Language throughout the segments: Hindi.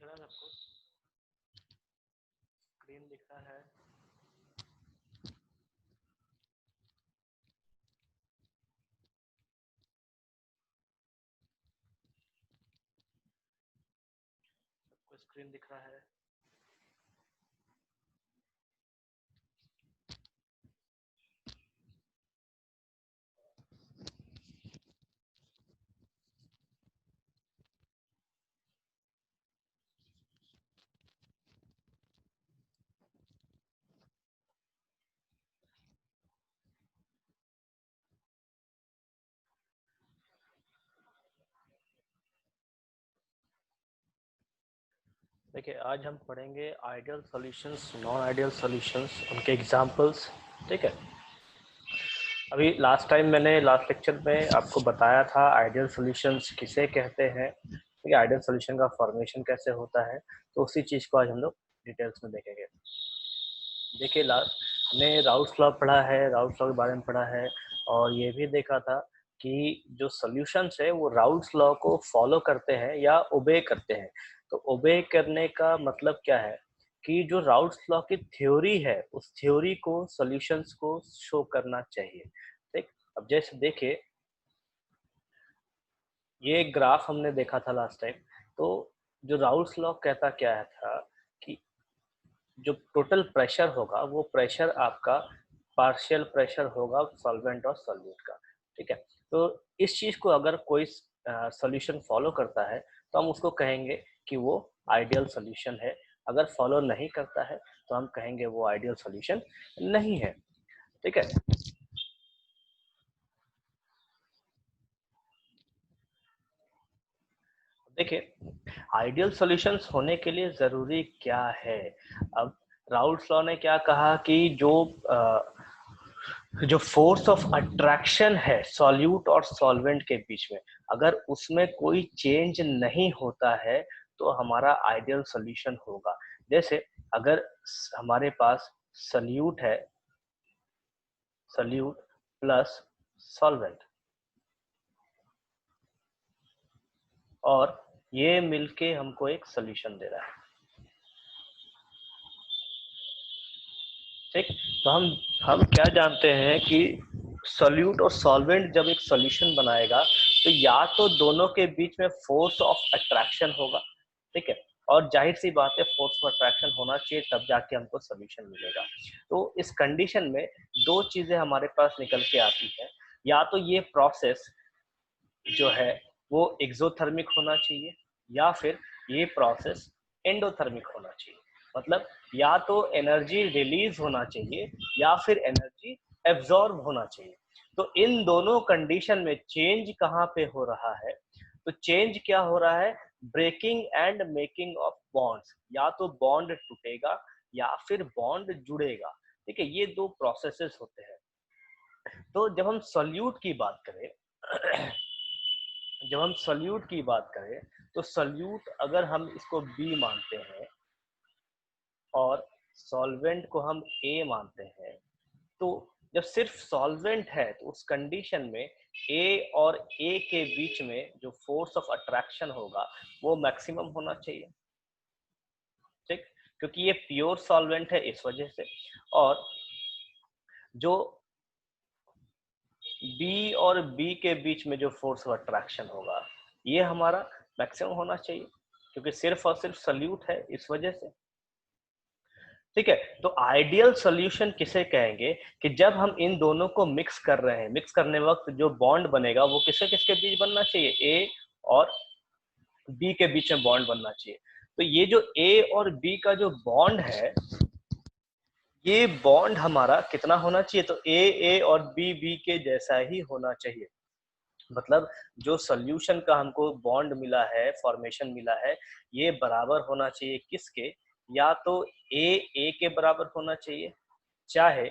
दिख रहा है आपको? स्क्रीन दिख रहा है? सबको स्क्रीन दिख रहा है? देखिए, आज हम पढ़ेंगे ideal solutions, non ideal solutions, उनके एग्जांपल्स। ठीक है, अभी लास्ट टाइम मैंने लास्ट लेक्चर में आपको बताया था आइडियल सॉल्यूशंस किसे कहते हैं, ठीक है, आइडियल सॉल्यूशन का फॉर्मेशन कैसे होता है, तो उसी चीज को आज हम लोग डिटेल्स में देखेंगे। देखिए, हमने राउल्स लॉ पढ़ा है, राउल्स लॉ के बारे में पढ़ा है, और ये भी देखा था कि जो सॉल्यूशंस है वो राउल्स लॉ को फॉलो करते हैं या ओबे करते हैं। तो ओबे करने का मतलब क्या है कि जो राउल्स लॉ की थ्योरी है उस थ्योरी को सॉल्यूशंस को शो करना चाहिए। ठीक, अब जैसे देखिए, ये एक ग्राफ हमने देखा था लास्ट टाइम। तो जो राउल्स लॉ कहता क्या है था कि जो टोटल प्रेशर होगा वो प्रेशर आपका पार्शियल प्रेशर होगा सॉल्वेंट और सॉल्यूट का। ठीक है, तो इस चीज को अगर कोई सॉल्यूशन फॉलो करता है तो हम उसको कहेंगे कि वो आइडियल सॉल्यूशन है। अगर फॉलो नहीं करता है तो हम कहेंगे वो आइडियल सॉल्यूशन नहीं है। ठीक है, देखिए, आइडियल सॉल्यूशंस होने के लिए जरूरी क्या है। अब राउल्स लॉ ने क्या कहा कि जो फोर्स ऑफ अट्रैक्शन है सॉल्यूट और सॉल्वेंट के बीच में, अगर उसमें कोई चेंज नहीं होता है तो हमारा आइडियल सॉल्यूशन होगा। जैसे अगर हमारे पास सॉल्यूट है, सॉल्यूट प्लस सॉल्वेंट, और ये मिलके हमको एक सॉल्यूशन दे रहा है। ठीक, तो हम क्या जानते हैं कि सॉल्यूट और सॉल्वेंट जब एक सॉल्यूशन बनाएगा तो या तो दोनों के बीच में फोर्स ऑफ अट्रैक्शन होगा। ठीक है, और जाहिर सी बात है फोर्स ऑफ अट्रैक्शन होना चाहिए तब जाके हमको सॉल्यूशन मिलेगा। तो इस कंडीशन में दो चीजें हमारे पास निकल के आती है, या तो ये प्रोसेस जो है वो एक्सोथर्मिक होना चाहिए या फिर ये प्रोसेस एंडोथर्मिक होना चाहिए। मतलब या तो एनर्जी रिलीज होना चाहिए या फिर एनर्जी एब्जॉर्ब होना चाहिए। तो इन दोनों कंडीशन में चेंज कहाँ पे हो रहा है? तो चेंज क्या हो रहा है? Breaking and making of bonds, या तो बॉन्ड टूटेगा या फिर बॉन्ड जुड़ेगा। ठीक है, ये दो प्रोसेसेस होते हैं। तो जब हम सॉल्यूट की बात करें जब हम सॉल्यूट की बात करें तो सॉल्यूट अगर हम इसको बी मानते हैं और सॉल्वेंट को हम ए मानते हैं, तो जब सिर्फ सॉल्वेंट है तो उस कंडीशन में ए और ए के बीच में जो फोर्स ऑफ अट्रैक्शन होगा वो मैक्सिमम होना चाहिए। ठीक, क्योंकि ये प्योर सॉल्वेंट है इस वजह से। और जो बी और बी के बीच में जो फोर्स ऑफ अट्रैक्शन होगा ये हमारा मैक्सिमम होना चाहिए, क्योंकि सिर्फ और सिर्फ सॉल्यूट है इस वजह से। ठीक है, तो आइडियल सॉल्यूशन किसे कहेंगे कि जब हम इन दोनों को मिक्स कर रहे हैं, मिक्स करने वक्त जो बॉन्ड बनेगा वो किसके किसके बीच बनना चाहिए? ए और बी के बीच में बॉन्ड बनना चाहिए। तो ये जो ए और बी का जो बॉन्ड है ये बॉन्ड हमारा कितना होना चाहिए? तो ए ए और बी बी के जैसा ही होना चाहिए। मतलब जो सॉल्यूशन का हमको बॉन्ड मिला है, फॉर्मेशन मिला है, ये बराबर होना चाहिए किसके? या तो ए ए के बराबर होना चाहिए, चाहे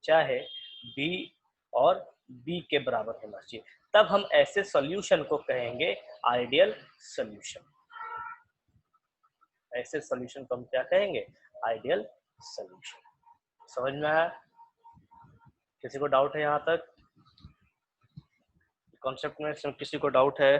चाहे बी और बी के बराबर होना चाहिए। तब हम ऐसे सॉल्यूशन को कहेंगे आइडियल सॉल्यूशन। ऐसे सॉल्यूशन को हम क्या कहेंगे? Ideal solution. समझ में आया? किसी को डाउट है यहाँ तक? कॉन्सेप्ट में किसी को डाउट है?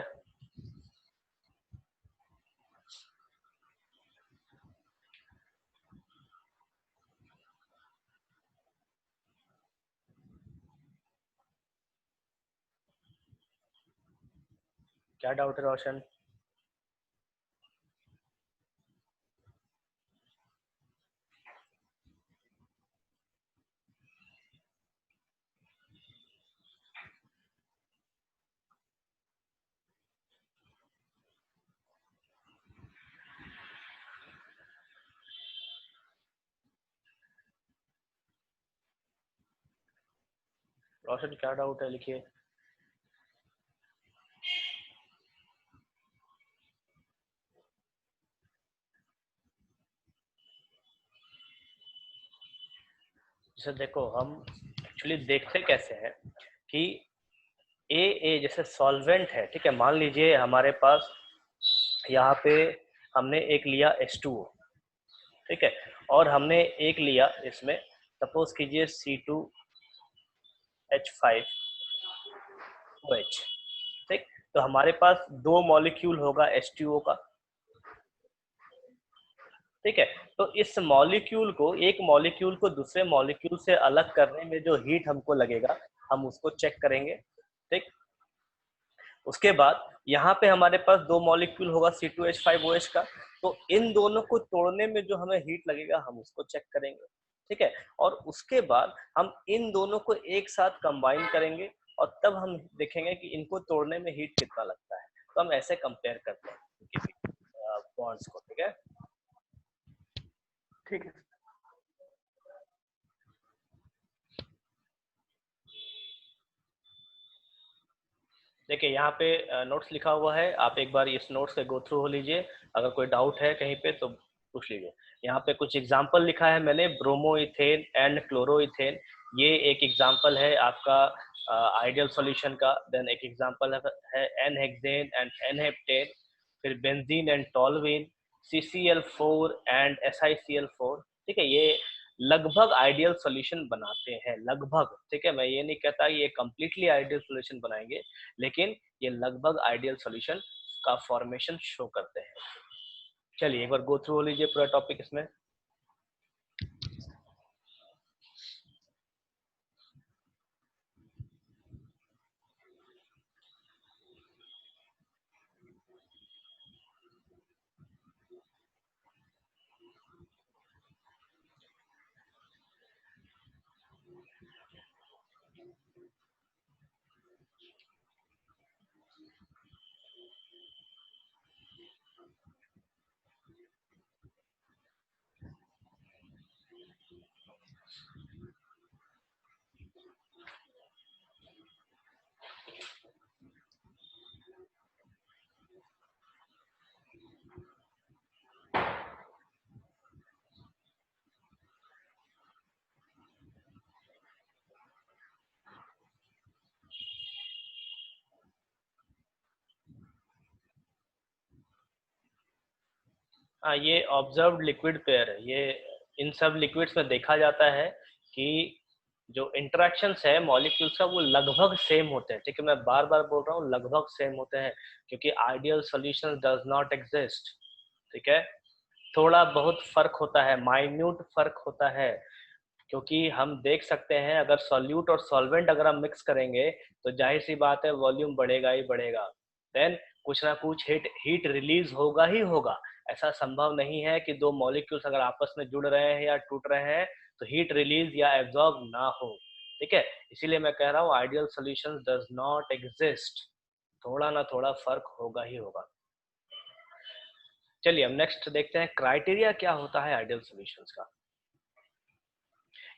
क्या डाउट है रोशन? रोशन क्या डाउट है, लिखिए। जैसे देखो, हम एक्चुअली देखते कैसे हैं कि ए जैसे सॉल्वेंट है, ठीक है, मान लीजिए हमारे पास यहाँ पे हमने एक लिया H2O, ठीक है, और हमने एक लिया इसमें सपोज कीजिए C2H5OH, ठीक। तो हमारे पास दो मॉलिक्यूल होगा H2O का, ठीक है। तो इस मॉलिक्यूल को, एक मॉलिक्यूल को दूसरे मॉलिक्यूल से अलग करने में जो हीट हमको लगेगा, हम उसको चेक करेंगे, ठीक। उसके बाद यहाँ पे हमारे पास दो मॉलिक्यूल होगा C2H5OH का, तो इन दोनों को तोड़ने में जो हमें हीट लगेगा हम उसको चेक करेंगे, ठीक है। और उसके बाद हम इन दोनों को एक साथ कंबाइन करेंगे और तब हम देखेंगे कि इनको तोड़ने में हीट कितना लगता है। तो हम ऐसे कंपेयर करते हैं बॉन्ड्स को, ठीक है। ठीक है, देखिए यहाँ पे नोट्स लिखा हुआ है, आप एक बार इस नोट्स से गो थ्रू हो लीजिए, अगर कोई डाउट है कहीं पे तो पूछ लीजिए। यहाँ पे कुछ एग्जांपल लिखा है मैंने, bromoethane and chloroethane, ये एक एग्जांपल है आपका आइडियल सॉल्यूशन का। देन एक एग्जांपल है n hexane and n heptane, फिर benzene and toluene, CCl4 and SiCl4, ठीक है। ये लगभग आइडियल सॉल्यूशन बनाते हैं, लगभग, ठीक है। मैं ये नहीं कहता ये कंप्लीटली आइडियल सॉल्यूशन बनाएंगे, लेकिन ये लगभग आइडियल सॉल्यूशन का फॉर्मेशन शो करते हैं। चलिए एक बार गो थ्रू हो लीजिए पूरा टॉपिक इसमें। हाँ, ये ऑब्जर्व्ड लिक्विड पेयर है। ये इन सब लिक्विड्स में देखा जाता है कि जो इंटरेक्शंस है मॉलिक्यूल्स का वो लगभग सेम होते हैं, ठीक है। मैं बार बार बोल रहा हूँ लगभग सेम होते हैं, क्योंकि ideal solution does not exist, ठीक है। थोड़ा बहुत फर्क होता है, माइन्यूट फर्क होता है, क्योंकि हम देख सकते हैं अगर सॉल्यूट और सॉल्वेंट अगर हम मिक्स करेंगे तो जाहिर सी बात है वॉल्यूम बढ़ेगा ही बढ़ेगा। देन कुछ ना कुछ हीट रिलीज होगा ही होगा। ऐसा संभव नहीं है कि दो मॉलिक्यूल्स अगर आपस में जुड़ रहे हैं या टूट रहे हैं तो हीट रिलीज या एब्जॉर्ब ना हो, ठीक है। इसीलिए मैं कह रहा हूँ ideal solutions does not exist, थोड़ा ना थोड़ा फर्क होगा ही होगा। चलिए हम नेक्स्ट देखते हैं क्राइटेरिया क्या होता है आइडियल सॉल्यूशंस का।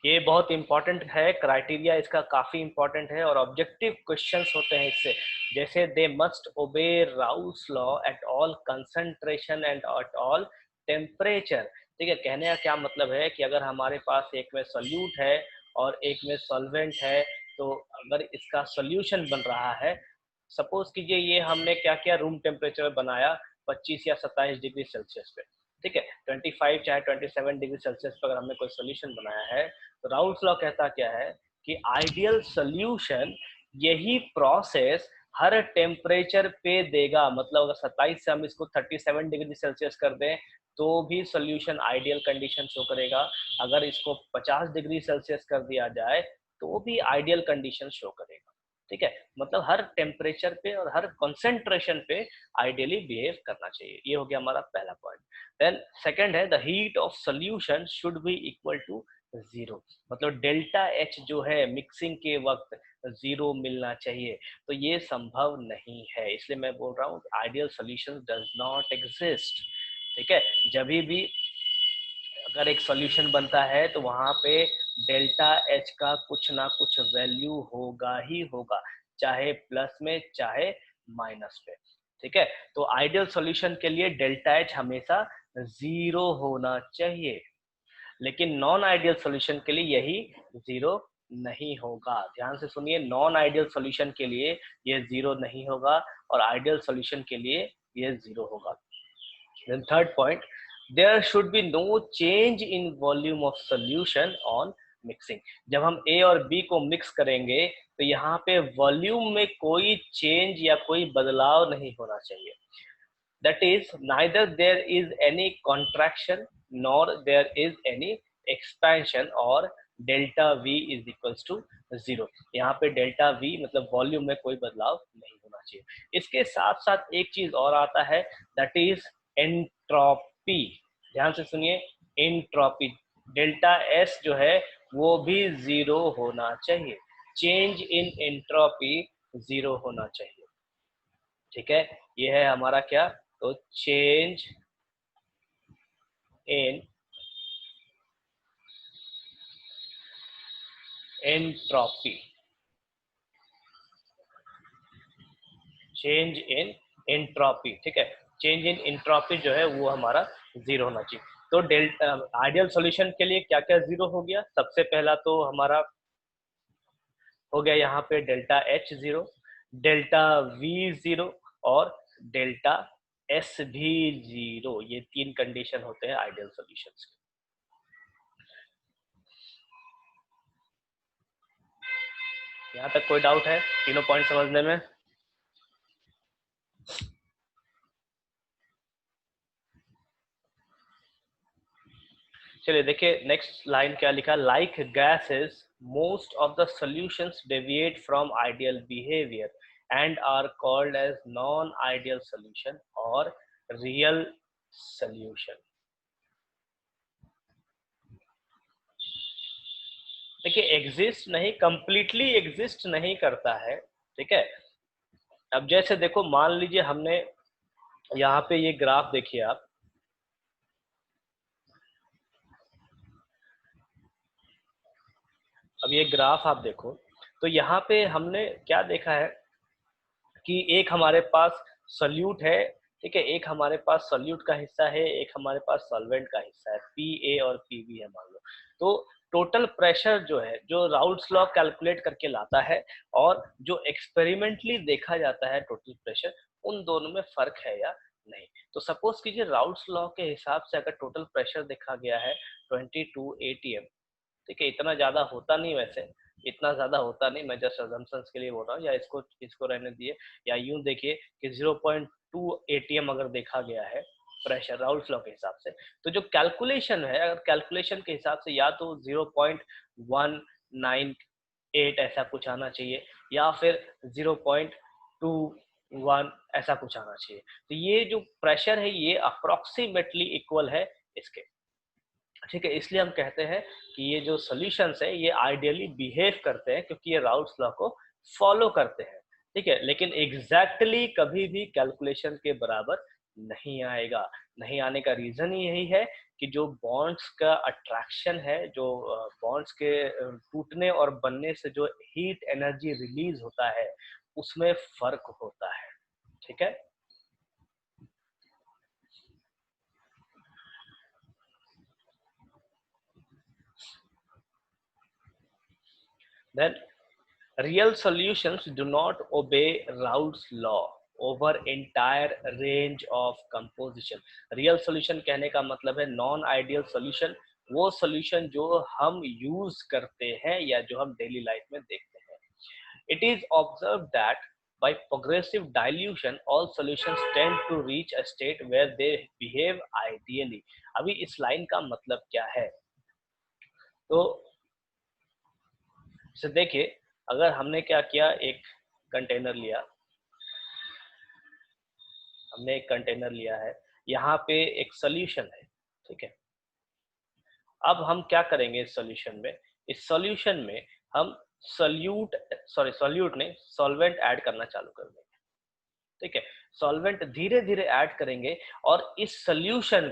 ये बहुत इंपॉर्टेंट है, क्राइटेरिया इसका काफी इंपॉर्टेंट है और ऑब्जेक्टिव क्वेश्चंस होते हैं इससे। जैसे दे मस्ट ओबे Rouse law at all concentration and at all temperature, ठीक है। कहने का क्या मतलब है कि अगर हमारे पास एक में सोल्यूट है और एक में सॉल्वेंट है, तो अगर इसका सोल्यूशन बन रहा है, सपोज कीजिए ये हमने क्या किया, रूम टेम्परेचर बनाया 25 या 27 डिग्री सेल्सियस पे, ठीक है। 25 चाहे 27 डिग्री सेल्सियस पर अगर हमने कोई सोल्यूशन बनाया है, तो राउल्स लॉ कहता क्या है कि आइडियल सोल्यूशन यही प्रोसेस हर टेम्परेचर पे देगा। मतलब अगर 27 से हम इसको 37 डिग्री सेल्सियस कर दें तो भी सोल्यूशन आइडियल कंडीशन शो करेगा, अगर इसको 50 डिग्री सेल्सियस कर दिया जाए तो भी आइडियल कंडीशन शो करेगा, ठीक है, मतलब हर टेम्परेचर पे और हर कंसंट्रेशन पे आइडियली बिहेव करना चाहिए। ये हो गया हमारा पहला पॉइंट। देन सेकंड है the heat of solution should be equal to zero, मतलब डेल्टा एच जो है मिक्सिंग के वक्त जीरो मिलना चाहिए, तो ये संभव नहीं है, इसलिए मैं बोल रहा हूँ ideal solution does not exist. ठीक है, जब भी अगर एक सॉल्यूशन बनता है तो वहां पे डेल्टा एच का कुछ ना कुछ वैल्यू होगा ही होगा, चाहे प्लस में चाहे माइनस में। ठीक है, तो आइडियल सॉल्यूशन के लिए डेल्टा एच हमेशा जीरो होना चाहिए, लेकिन नॉन आइडियल सॉल्यूशन के लिए यही जीरो नहीं होगा। ध्यान से सुनिए, नॉन आइडियल सॉल्यूशन के लिए ये जीरो नहीं होगा और आइडियल सॉल्यूशन के लिए ये जीरो होगा। Then third point, there should be no change in volume of solution on mixing। जब हम A और B को मिक्स करेंगे तो यहाँ पे वॉल्यूम में कोई चेंज या कोई बदलाव नहीं होना चाहिए। That is, neither there is any contraction nor there is any expansion or delta V is equals to zero। यहाँ पे डेल्टा V मतलब वॉल्यूम में कोई बदलाव नहीं होना चाहिए। इसके साथ साथ एक चीज और आता है, that is एंट्रोपी। ध्यान से सुनिए, एंट्रोपी, डेल्टा एस जो है वो भी जीरो होना चाहिए, चेंज इन एंट्रोपी जीरो होना चाहिए। ठीक है, ये है हमारा क्या, तो change in entropy, change in entropy. ठीक है, चेंज इन एंट्रोपी जो है वो हमारा जीरो होना चाहिए। तो डेल्टा आइडियल सॉल्यूशन के लिए क्या क्या जीरो हो गया, सबसे पहला तो हमारा हो गया यहाँ पे delta H zero, delta we zero और डेल्टा एस भी जीरो। ये तीन कंडीशन होते हैं आइडियल सॉल्यूशंस के। यहाँ तक कोई डाउट है तीनों पॉइंट समझने में? चलिए देखिए नेक्स्ट लाइन क्या लिखा, like gases most of the solutions deviate from ideal behaviour and are called as non ideal solution और रियल सॉल्यूशन। देखिए एग्जिस्ट नहीं, कंप्लीटली एग्जिस्ट नहीं करता है। ठीक है, अब जैसे देखो मान लीजिए हमने यहाँ पे ये ग्राफ देखिए आप, अब ये ग्राफ आप देखो तो यहाँ पे हमने क्या देखा है कि एक हमारे पास सॉल्यूट है। ठीक है, एक हमारे पास सॉल्यूट का हिस्सा है, एक हमारे पास सॉल्वेंट का हिस्सा है, पी ए और पी बी है मान लो। तो टोटल प्रेशर जो है, जो राउल्ट्स लॉ कैलकुलेट करके लाता है और जो एक्सपेरिमेंटली देखा जाता है टोटल प्रेशर, उन दोनों में फर्क है या नहीं। तो सपोज कीजिए राउल्ट्स लॉ के हिसाब से अगर टोटल प्रेशर देखा गया है 22 atm, ठीक है, इतना ज्यादा होता नहीं वैसे, इतना ज्यादा होता नहीं, मैं जस्ट अजम्पशंस के लिए बोल रहा हूँ, या इसको इसको रहने दिए, या यूं देखिए कि 0.2 atm अगर देखा गया है प्रेशर राउल्ट्स लॉ के हिसाब से, तो जो कैलकुलेशन है, अगर कैलकुलेशन के हिसाब से या तो 0.198 ऐसा कुछ आना चाहिए या फिर 0.21 ऐसा कुछ आना चाहिए। तो ये जो प्रेशर है ये अप्रोक्सीमेटली इक्वल है इसके। ठीक है, इसलिए हम कहते हैं कि ये जो सॉल्यूशंस है ये आइडियली बिहेव करते हैं क्योंकि ये राउल्ट्स लॉ को फॉलो करते हैं। ठीक है, लेकिन एग्जैक्टली कभी भी कैलकुलेशन के बराबर नहीं आएगा। नहीं आने का रीजन यही है कि जो बॉन्ड्स का अट्रैक्शन है, जो बॉन्ड्स के टूटने और बनने से जो हीट एनर्जी रिलीज होता है उसमें फर्क होता है। ठीक है, then real solutions do not obey Raoult's law over entire range of composition। real solution कहने का मतलब है नॉन आइडियल solution, वो solution जो हम यूज करते हैं या जो हम डेली लाइफ में देखते हैं। It is observed that by progressive dilution all solutions tend to reach a state where they behave ideally। अभी इस लाइन का मतलब क्या है, तो देखिए अगर हमने क्या किया, एक कंटेनर लिया, हमने एक कंटेनर लिया है, यहाँ पे एक सॉल्यूशन है, ठीक है। अब हम क्या करेंगे इस सॉल्यूशन में, इस सॉल्यूशन में हम सॉल्यूट नहीं, सॉल्वेंट ऐड करना चालू कर देंगे, ठीक है। सॉल्वेंट धीरे धीरे ऐड करेंगे और इस सॉल्यूशन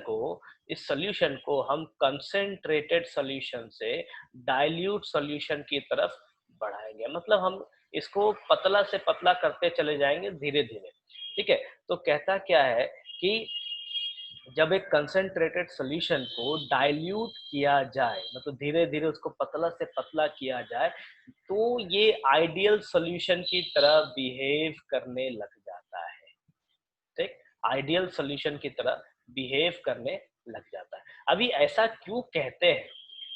को हम कंसेंट्रेटेड सॉल्यूशन से डाइल्यूट सॉल्यूशन की तरफ बढ़ाएंगे, मतलब हम इसको पतला से पतला करते चले जाएंगे धीरे धीरे, ठीक है। तो कहता क्या है कि जब एक कंसेंट्रेटेड सॉल्यूशन को डाइल्यूट किया जाए, मतलब धीरे धीरे उसको पतला से पतला किया जाए, तो ये आइडियल सॉल्यूशन की तरह बिहेव करने लग जाता है, ठीक। आइडियल सॉल्यूशन की तरह बिहेव करने लग जाता है। अभी ऐसा क्यों कहते हैं,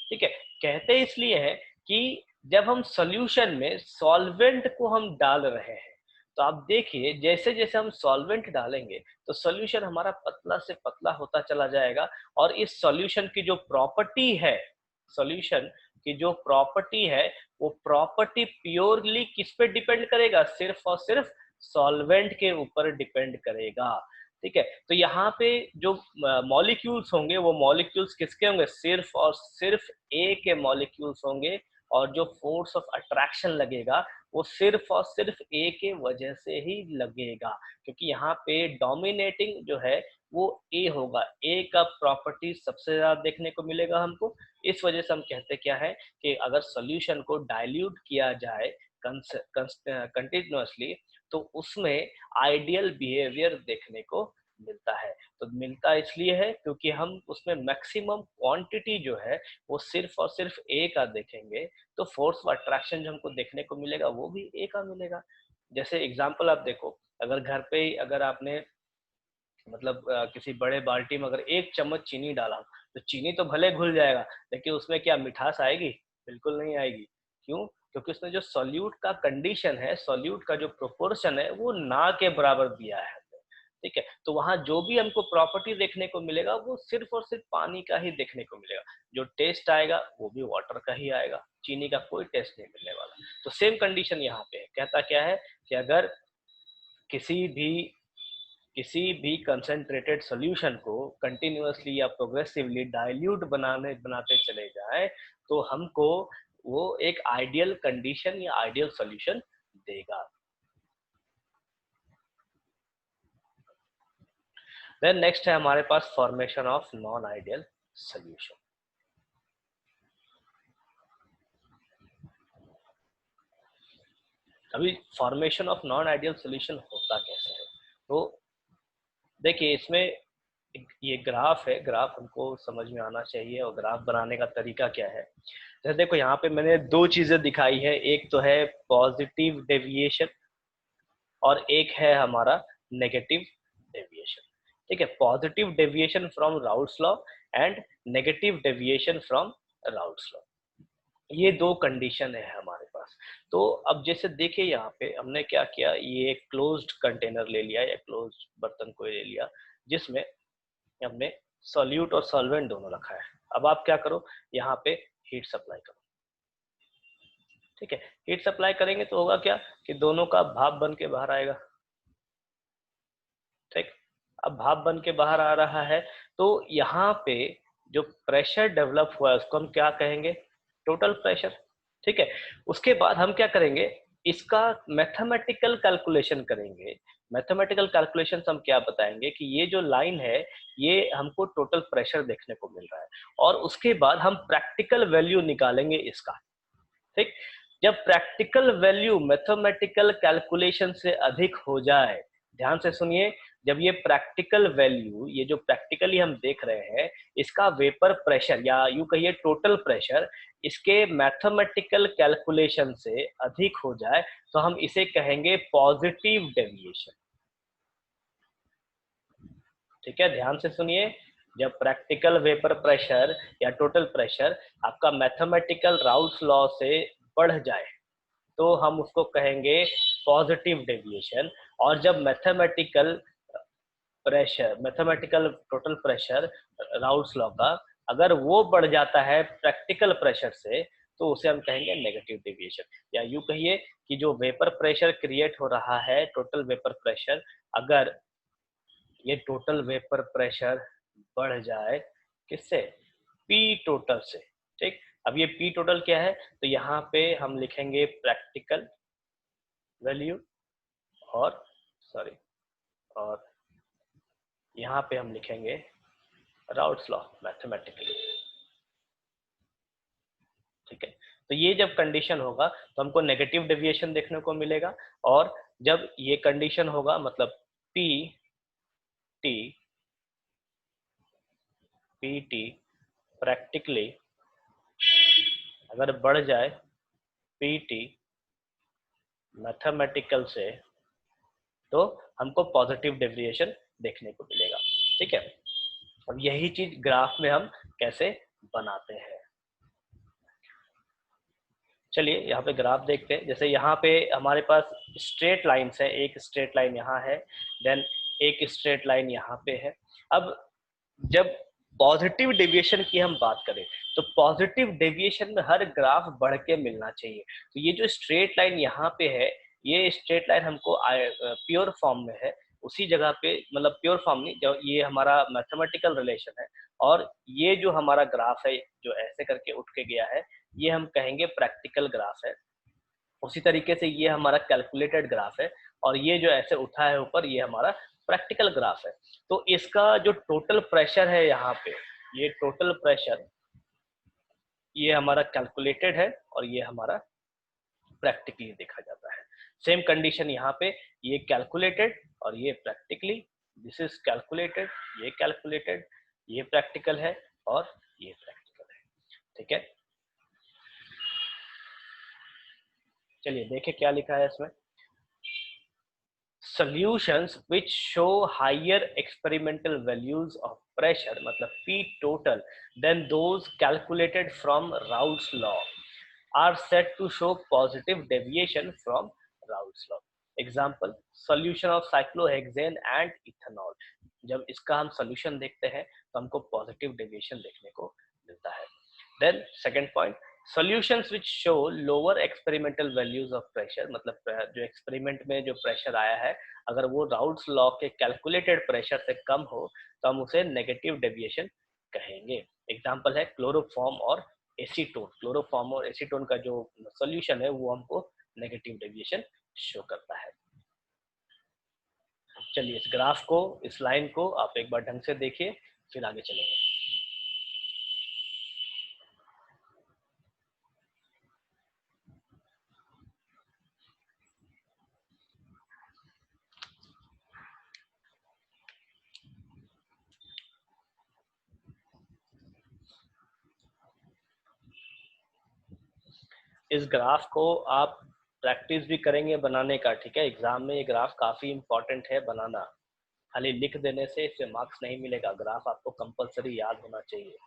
ठीक है। कहते इसलिए है कि जब हम सॉल्यूशन में सॉल्वेंट को हम डाल रहे हैं, तो आप देखिए जैसे जैसे हम सॉल्वेंट डालेंगे तो सॉल्यूशन हमारा पतला से पतला होता चला जाएगा, और इस सॉल्यूशन की जो प्रॉपर्टी है, सॉल्यूशन की जो प्रॉपर्टी है, वो प्रॉपर्टी प्योरली किस पे डिपेंड करेगा, सिर्फ और सिर्फ सॉल्वेंट के ऊपर डिपेंड करेगा, ठीक है। तो यहाँ पे जो मॉलिक्यूल्स होंगे वो मॉलिक्यूल्स किसके होंगे, सिर्फ और सिर्फ ए के मॉलिक्यूल्स होंगे, और जो फोर्स ऑफ अट्रैक्शन लगेगा वो सिर्फ और सिर्फ ए के वजह से ही लगेगा, क्योंकि यहाँ पे डोमिनेटिंग जो है वो ए होगा, ए का प्रॉपर्टी सबसे ज्यादा देखने को मिलेगा हमको। इस वजह से हम कहते क्या है कि अगर सॉल्यूशन को डाइल्यूट किया जाए कंटिन्यूअसली, तो उसमें आइडियल बिहेवियर देखने को मिलता है। तो मिलता इसलिए है क्योंकि हम उसमें मैक्सिमम क्वांटिटी जो है वो सिर्फ और सिर्फ ए का देखेंगे, तो फोर्स ऑफ अट्रैक्शन जो हमको देखने को मिलेगा वो भी ए का मिलेगा। जैसे एग्जांपल आप देखो, अगर घर पे ही अगर आपने मतलब किसी बड़े बाल्टी में अगर एक चम्मच चीनी डाला, तो चीनी तो भले घुल जाएगा, लेकिन उसमें क्या मिठास आएगी, बिल्कुल नहीं आएगी। क्यों? क्योंकि उसने जो सॉल्यूट का कंडीशन है, सॉल्यूट का जो प्रोपोर्शन है वो ना के बराबर दिया है, ठीक है। तो वहां जो भी हमको प्रॉपर्टी देखने को मिलेगा वो सिर्फ और सिर्फ पानी का ही देखने को मिलेगा, जो टेस्ट आएगा वो भी वाटर का ही आएगा, चीनी का कोई टेस्ट नहीं मिलने वाला। तो सेम कंडीशन यहाँ पे है, कहता क्या है कि अगर किसी भी कंसेंट्रेटेड सॉल्यूशन को कंटिन्यूअसली या प्रोग्रेसिवली डाइल्यूट बनाते चले जाए, तो हमको वो एक आइडियल कंडीशन या आइडियल सॉल्यूशन देगा। देन नेक्स्ट है हमारे पास formation of non ideal solution. अभी formation of non ideal solution होता कैसे है, तो देखिए इसमें ये ग्राफ है, ग्राफ हमको समझ में आना चाहिए, और ग्राफ बनाने का तरीका क्या है। जैसे देखो यहाँ पे मैंने दो चीजें दिखाई है, एक तो है पॉजिटिव डेविएशन और एक है हमारा नेगेटिव डेविएशन, ठीक है। Positive deviation from Raoult's law and negative deviation from Raoult's law, ये दो कंडीशन है हमारे पास। तो अब जैसे देखिए यहाँ पे हमने क्या किया, ये एक क्लोज्ड कंटेनर ले लिया या क्लोज्ड बर्तन को ले लिया, जिसमें हमने सॉल्यूट और सॉल्वेंट दोनों रखा है। अब आप क्या करो, यहाँ पे हीट सप्लाई करो, ठीक है। हीट सप्लाई करेंगे तो होगा क्या कि दोनों का भाप बन के बाहर आएगा, ठीक। अब भाप बन के बाहर आ रहा है, तो यहाँ पे जो प्रेशर डेवलप हुआ है उसको हम क्या कहेंगे, टोटल प्रेशर, ठीक है। उसके बाद हम क्या करेंगे, इसका मैथमेटिकल कैलकुलेशन करेंगे। मैथमेटिकल कैलकुलेशन हम क्या बताएंगे कि ये जो लाइन है ये हमको टोटल प्रेशर देखने को मिल रहा है, और उसके बाद हम प्रैक्टिकल वैल्यू निकालेंगे इसका, ठीक। जब प्रैक्टिकल वैल्यू मैथमेटिकल कैलकुलेशन से अधिक हो जाए, ध्यान से सुनिए, जब ये प्रैक्टिकल वैल्यू, ये जो प्रैक्टिकली हम देख रहे हैं, इसका वेपर प्रेशर या यूं कहिए टोटल प्रेशर इसके मैथमेटिकल कैलकुलेशन से अधिक हो जाए, तो हम इसे कहेंगे पॉजिटिव डेविएशन, ठीक है। ध्यान से सुनिए, जब प्रैक्टिकल वेपर प्रेशर या टोटल प्रेशर आपका मैथमेटिकल राउल्ट्स लॉ से बढ़ जाए, तो हम उसको कहेंगे पॉजिटिव डेविएशन। और जब mathematical total pressure Raoult's law का अगर वो बढ़ जाता है प्रैक्टिकल प्रेशर से, तो उसे हम कहेंगे नेगेटिव डेविएशन। या यूं कहिए कि जो वेपर प्रेशर क्रिएट हो रहा है, टोटल वेपर प्रेशर, अगर ये टोटल वेपर प्रेशर बढ़ जाए किससे, पी टोटल से, ठीक। अब ये पी टोटल क्या है, तो यहाँ पे हम लिखेंगे प्रैक्टिकल वैल्यू, और सॉरी, और यहाँ पे हम लिखेंगे राउट्स लॉ मैथमेटिकली, ठीक है। तो ये जब कंडीशन होगा तो हमको नेगेटिव डेविएशन देखने को मिलेगा, और जब ये कंडीशन होगा मतलब P T, P T practically अगर बढ़ जाए पी टी मैथमेटिकल से, तो हमको पॉजिटिव डेविएशन देखने को मिलेगा, ठीक है। अब यही चीज ग्राफ में हम कैसे बनाते हैं, चलिए यहाँ पे ग्राफ देखते हैं। जैसे यहाँ पे हमारे पास स्ट्रेट लाइन्स है, एक स्ट्रेट लाइन यहाँ है, देन एक स्ट्रेट लाइन यहाँ पे है। अब जब पॉजिटिव डेविएशन की हम बात करें तो पॉजिटिव डेविएशन में हर ग्राफ बढ़ के मिलना चाहिए। तो ये जो स्ट्रेट लाइन यहाँ पे है, ये स्ट्रेट लाइन हमको प्योर फॉर्म में है, उसी जगह पे, मतलब प्योर फॉर्म नहीं, जो ये हमारा मैथमेटिकल रिलेशन है, और ये जो हमारा ग्राफ है जो ऐसे करके उठ के गया है, ये हम कहेंगे प्रैक्टिकल ग्राफ है। उसी तरीके से ये हमारा कैलकुलेटेड ग्राफ है, और ये जो ऐसे उठा है ऊपर, ये हमारा प्रैक्टिकल ग्राफ है। तो इसका जो टोटल प्रेशर है यहाँ पे, ये टोटल प्रेशर, ये हमारा कैलकुलेटेड है, और ये हमारा प्रैक्टिकली देखा जाता है। सेम कंडीशन यहाँ पे, ये कैलकुलेटेड और ये प्रैक्टिकली, दिस इज कैलकुलेटेड, ये कैलकुलेटेड, ये प्रैक्टिकल है, और ये प्रैक्टिकल है, ठीक है। चलिए देखें क्या लिखा है इसमें। Solutions which show higher experimental values of pressure, मतलब P total, than those calculated from Raoult's law are said to show positive deviation from Raoult's law. Example, solution of cyclohexane and ethanol. जब इसका हम solution देखते हैं तो हमको positive deviation देखने को मिलता है। Then second point, solutions which show lower experimental values of pressure, मतलब जो एक्सपेरिमेंट में जो प्रेशर आया है, अगर वो राउट्स लॉ के कैलकुलेटेड प्रेशर से कम हो तो हम उसे नेगेटिव डेविएशन कहेंगे। एग्जांपल है क्लोरोफॉर्म और एसीटोन। क्लोरोफॉर्म और एसीटोन का जो सॉल्यूशन है वो हमको नेगेटिव डेविएशन शो करता है। चलिए इस ग्राफ को, इस लाइन को आप एक बार ढंग से देखिए, फिर आगे चलेंगे। इस ग्राफ को आप प्रैक्टिस भी करेंगे बनाने का, ठीक है। एग्जाम में ये ग्राफ काफी इंपॉर्टेंट है बनाना, खाली लिख देने से इससे मार्क्स नहीं मिलेगा, ग्राफ आपको कंपलसरी याद होना चाहिए।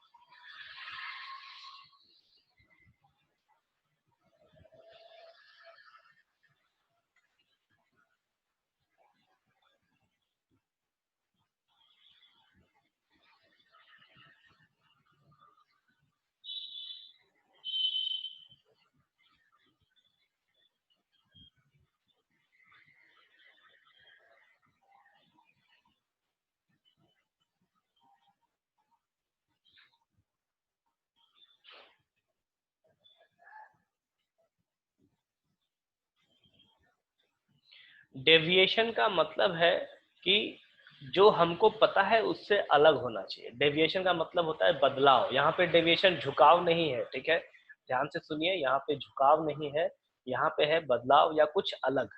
डेविएशन का मतलब है कि जो हमको पता है उससे अलग होना चाहिए। डेविएशन का मतलब होता है बदलाव। यहाँ पे डेविएशन झुकाव नहीं है, ठीक है, ध्यान से सुनिए, यहाँ पे झुकाव नहीं है, यहाँ पे है बदलाव या कुछ अलग,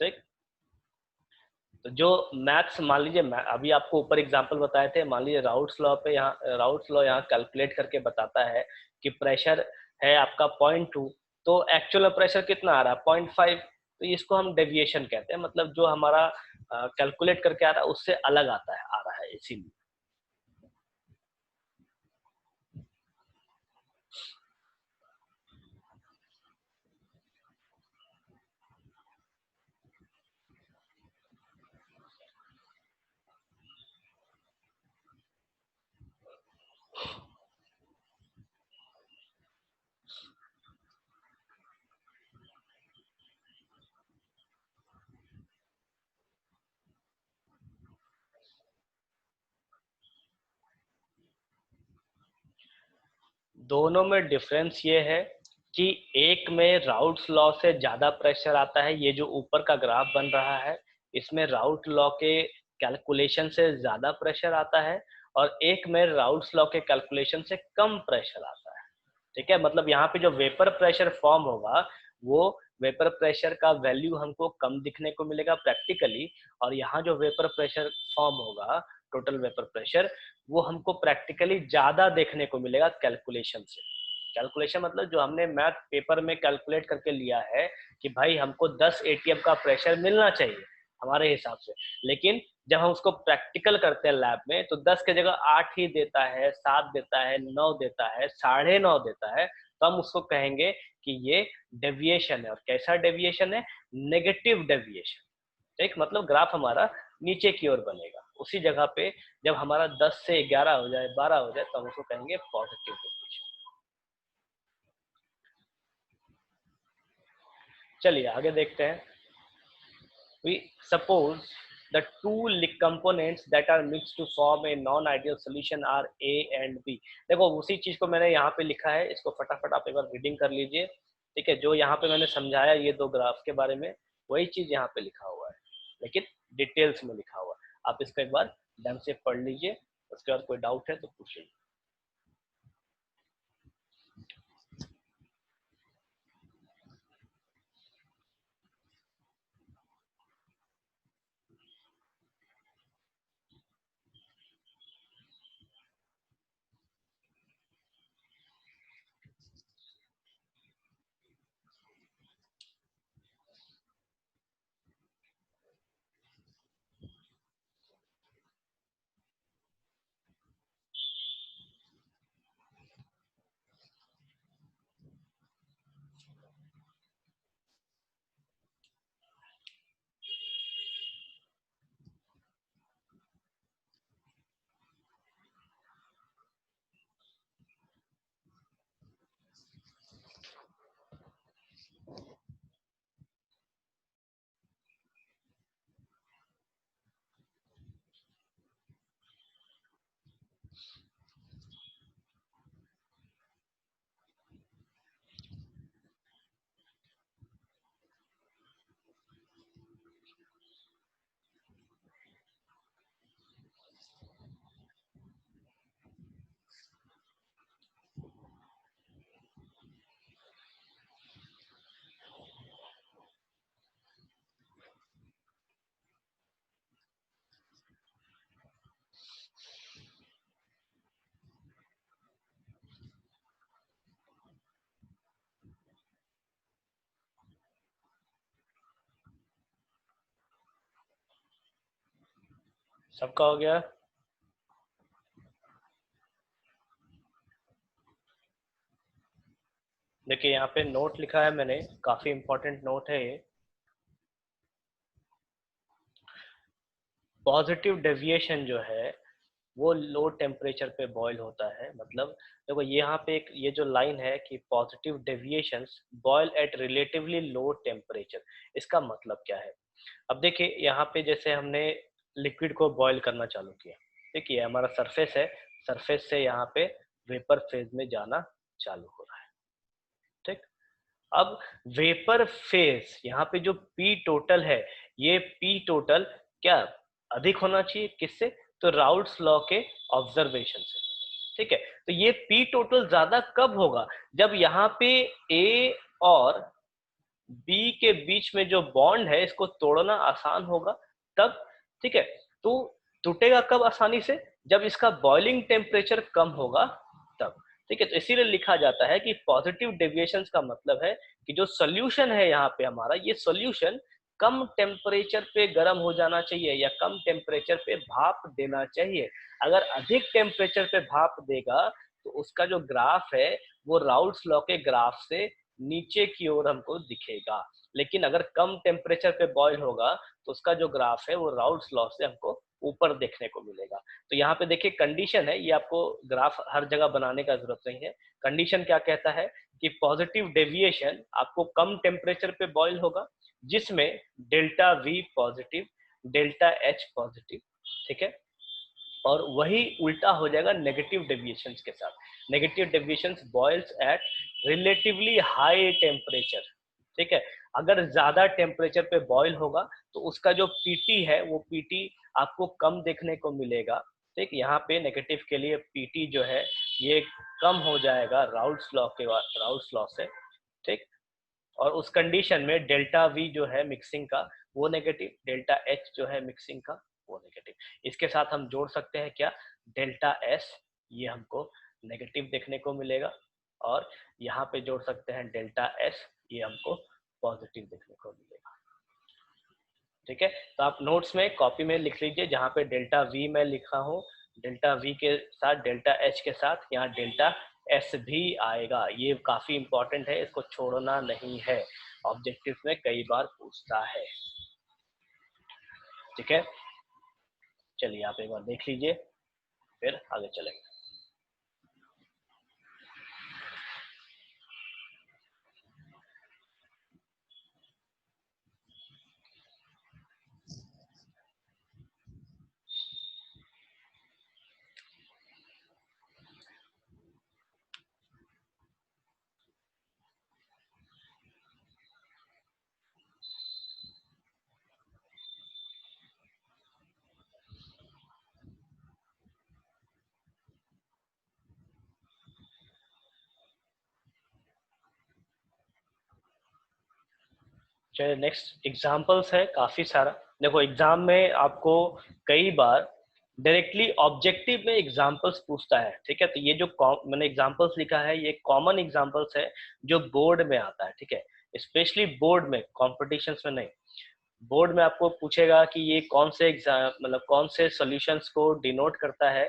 ठीक। तो जो मैथ्स, मान लीजिए अभी आपको ऊपर एग्जांपल बताए थे, मान लीजिए राउट्स लॉ पे, यहाँ राउट्स लॉ यहाँ कैलकुलेट करके बताता है कि प्रेशर है आपका 0.2, तो एक्चुअल प्रेशर कितना आ रहा है 0.5, तो इसको हम डेविएशन कहते हैं, मतलब जो हमारा कैलकुलेट करके आ रहा है उससे अलग आ रहा है इसीलिए। दोनों में डिफरेंस ये है कि एक में राउट्स लॉ से ज्यादा प्रेशर आता है, ये जो ऊपर का ग्राफ बन रहा है इसमें राउट लॉ के कैलकुलेशन से ज्यादा प्रेशर आता है, और एक में राउट्स लॉ के कैलकुलेशन से कम प्रेशर आता है। ठीक है, मतलब यहाँ पे जो वेपर प्रेशर फॉर्म होगा वो वेपर प्रेशर का वैल्यू हमको कम दिखने को मिलेगा प्रैक्टिकली, और यहाँ जो वेपर प्रेशर फॉर्म होगा टोटल वेपर प्रेशर वो हमको प्रैक्टिकली ज्यादा देखने को मिलेगा कैलकुलेशन से। कैलकुलेशन मतलब जो हमने मैथ पेपर में कैलकुलेट करके लिया है कि भाई हमको 10 एटीएम का प्रेशर मिलना चाहिए हमारे हिसाब से, लेकिन जब हम उसको प्रैक्टिकल करते हैं लैब में तो 10 की जगह 8 ही देता है, 7 देता है, 9 देता है, 9.5 देता है, तो हम उसको कहेंगे कि ये डेविएशन है। और कैसा डेविएशन है? Negative deviation. ठीक, मतलब ग्राफ हमारा नीचे की ओर बनेगा। उसी जगह पे जब हमारा 10 से 11 हो जाए, 12 हो जाए, तो हम उसको कहेंगे पॉजिटिव डेविएशन। चलिए आगे देखते हैं। We suppose the two components that are mixed to form a non-ideal solution are A and B। देखो उसी चीज को मैंने यहाँ पे लिखा है, इसको फटाफट आप एक बार रीडिंग कर लीजिए। ठीक है, जो यहाँ पे मैंने समझाया ये दो ग्राफ के बारे में वही चीज यहाँ पे लिखा हुआ है, लेकिन डिटेल्स में लिखा हुआ है। आप इसको एक बार ढंग से पढ़ लीजिए, उसके बाद कोई डाउट है तो पूछिए। सबका हो गया? देखिए यहाँ पे नोट लिखा है मैंने, काफी इंपॉर्टेंट नोट है ये। पॉजिटिव डेविएशन जो है वो लो टेम्परेचर पे बॉयल होता है। मतलब देखो यहाँ पे एक ये जो लाइन है कि positive deviations boil at relatively low temperature, इसका मतलब क्या है? अब देखिए यहाँ पे जैसे हमने लिक्विड को बॉयल करना चालू किया, देखिए हमारा सरफेस है, सरफेस से यहाँ पे वेपर फेज में जाना चालू हो रहा है। ठीक, अब वेपर फेज यहाँ पे जो पी टोटल है, ये पी टोटल क्या अधिक होना चाहिए? किससे? तो राउट्स लॉ के ऑब्जर्वेशन से। ठीक है, तो ये पी टोटल ज्यादा कब होगा? जब यहाँ पे ए और बी के बीच में जो बॉन्ड है इसको तोड़ना आसान होगा तब। ठीक है, तो टूटेगा कब आसानी से? जब इसका बॉइलिंग टेम्परेचर कम होगा तब। ठीक है, तो इसीलिए लिखा जाता है कि पॉजिटिव डेविएशंस का मतलब है कि जो सोल्यूशन है यहाँ पे हमारा, ये सोल्यूशन कम टेम्परेचर पे गर्म हो जाना चाहिए या कम टेम्परेचर पे भाप देना चाहिए। अगर अधिक टेम्परेचर पे भाप देगा तो उसका जो ग्राफ है वो राउट्स लॉ के ग्राफ से नीचे की ओर हमको दिखेगा, लेकिन अगर कम टेम्परेचर पे बॉयल होगा तो उसका जो ग्राफ है वो राउट्स लॉ से हमको ऊपर देखने को मिलेगा। तो यहाँ पे देखिए कंडीशन है, ये आपको ग्राफ हर जगह बनाने का जरूरत नहीं है। कंडीशन क्या कहता है कि पॉजिटिव डेविएशन आपको कम टेम्परेचर पे बॉयल होगा जिसमें delta V positive, delta H positive. ठीक है, और वही उल्टा हो जाएगा नेगेटिव डेविएशंस के साथ। Negative deviations boils at relatively high temperature, ठीक है। अगर ज्यादा टेम्परेचर पे बॉयल होगा तो उसका जो पीटी है वो पीटी आपको कम देखने को मिलेगा, ठीक। यहाँ पे नेगेटिव के लिए पीटी जो है ये कम हो जाएगा राउल्ट्स लॉ के बाद, राउल्ट्स लॉ से, ठीक। और उस कंडीशन में डेल्टा वी जो है मिक्सिंग का वो नेगेटिव, डेल्टा एच जो है मिक्सिंग का वो नेगेटिव। इसके साथ हम जोड़ सकते हैं क्या, डेल्टा एस, ये हमको नेगेटिव देखने को मिलेगा, और यहाँ पे जोड़ सकते हैं डेल्टा एस, ये हमको पॉजिटिव देखने को मिलेगा, ठीक है। तो आप नोट्स में कॉपी में लिख लीजिए, जहाँ पे डेल्टा वी मैं लिखा हूँ, डेल्टा वी के साथ डेल्टा एच के साथ यहाँ डेल्टा एस भी आएगा। ये काफी इंपॉर्टेंट है, इसको छोड़ना नहीं है, ऑब्जेक्टिव में कई बार पूछता है, ठीक है। चलिए आप एक बार देख लीजिए, फिर आगे चलेंगे। चलिए नेक्स्ट एग्जांपल्स है काफी सारा। देखो एग्जाम में आपको कई बार डायरेक्टली ऑब्जेक्टिव में एग्जांपल्स पूछता है, ठीक है। तो ये जो मैंने एग्जांपल्स लिखा है ये कॉमन एग्जांपल्स है जो बोर्ड में आता है, ठीक है। स्पेशली बोर्ड में, कॉम्पिटिशन्स में नहीं। बोर्ड में आपको पूछेगा कि ये कौन से एग्जाम मतलब कौन से सॉल्यूशंस को डिनोट करता है,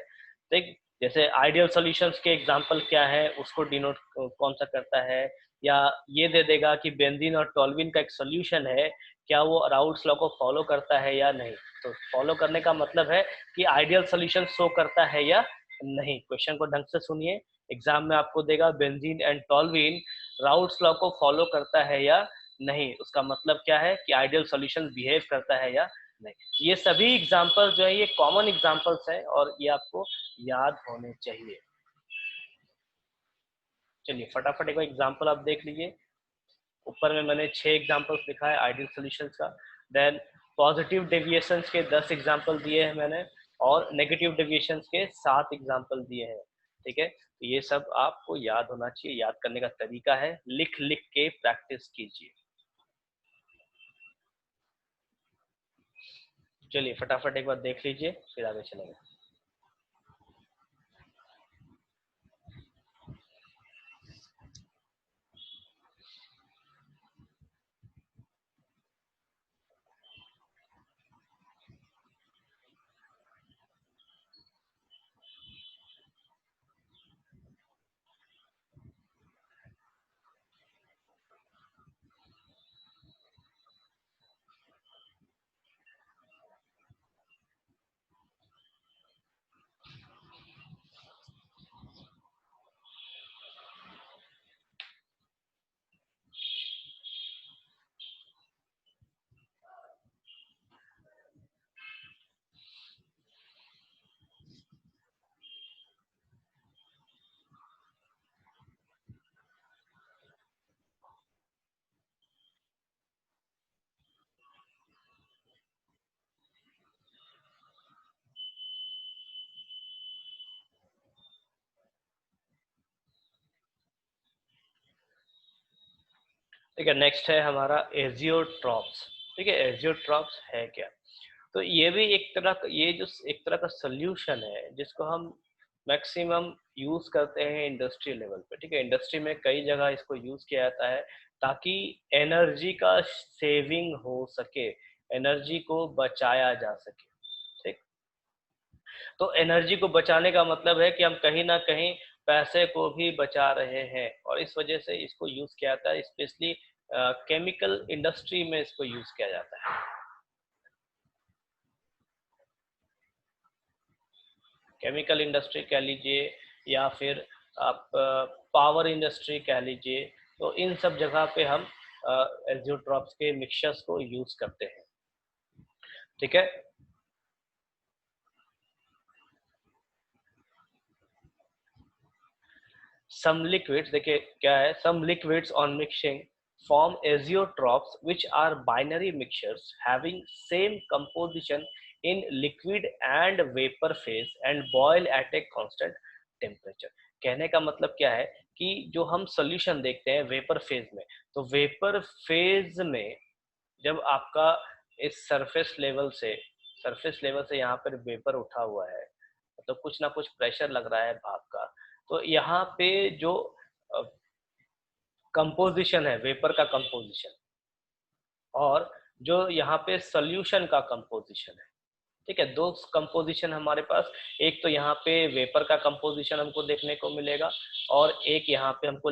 ठीक। जैसे आइडियल सॉल्यूशंस के एग्जांपल क्या है उसको डिनोट कौन सा करता है, या ये दे देगा कि बेंजीन और टोल्यूइन का एक सॉल्यूशन है, क्या वो राउल्ट्स लॉ को फॉलो करता है या नहीं। तो फॉलो करने का मतलब है कि आइडियल सॉल्यूशन शो करता है या नहीं। क्वेश्चन को ढंग से सुनिए, एग्जाम में आपको देगा benzene and toluene Raoult's law को फॉलो करता है या नहीं, उसका मतलब क्या है कि आइडियल सॉल्यूशन बिहेव करता है या नहीं। ये सभी एग्जांपल्स जो है ये कॉमन एग्जांपल्स हैं और ये आपको याद होने चाहिए। चलिए फटाफट एक एग्जांपल आप देख लीजिए। ऊपर में मैंने 6 एग्जांपल्स लिखा है आइडियल सॉल्यूशंस का, देन पॉजिटिव डेविएशंस के 10 एग्जांपल दिए हैं मैंने, और नेगेटिव डेविएशंस के 7 एग्जांपल दिए हैं, ठीक है। तो ये सब आपको याद होना चाहिए। याद करने का तरीका है लिख लिख के प्रैक्टिस कीजिए। चलिए फटाफट एक बार देख लीजिए, फिर आगे चलेंगे। ठीक है, नेक्स्ट है हमारा एजियोट्रॉप्स। ठीक है, एजियोट्रॉप्स है क्या, तो ये भी एक तरह का, ये जो एक तरह का सोल्यूशन है जिसको हम मैक्सिमम यूज करते हैं इंडस्ट्री लेवल पे। ठीक है, इंडस्ट्री में कई जगह इसको यूज किया जाता है ताकि एनर्जी का सेविंग हो सके, एनर्जी को बचाया जा सके। ठीक, तो एनर्जी को बचाने का मतलब है कि हम कहीं ना कहीं पैसे को भी बचा रहे हैं, और इस वजह से इसको यूज किया जाता है। स्पेशली केमिकल इंडस्ट्री में इसको यूज किया जाता है। केमिकल इंडस्ट्री कह लीजिए, या फिर आप पावर इंडस्ट्री कह लीजिए, तो इन सब जगह पे हम एजियोट्रॉप्स के मिक्सचर्स को यूज करते हैं। ठीक है, सम लिक्विड्स, देखिए क्या है, some liquids on mixing form azeotrophs which are binary mixtures having same composition in liquid and vapor phase and boil at a constant temperature। कहने का मतलब क्या है कि जो हम सोल्यूशन देखते हैं वेपर फेज में, तो वेपर फेज में जब आपका इस सरफेस लेवल से यहाँ पर वेपर उठा हुआ है, तो कुछ ना कुछ प्रेशर लग रहा है भाप का, तो यहाँ पे जो कंपोजिशन है वेपर का कंपोजिशन, और जो यहाँ पे सोल्यूशन का कंपोजिशन है, ठीक है, दो कंपोजिशन हमारे पास, एक तो यहाँ पे वेपर का कंपोजिशन हमको देखने को मिलेगा और एक यहाँ पे हमको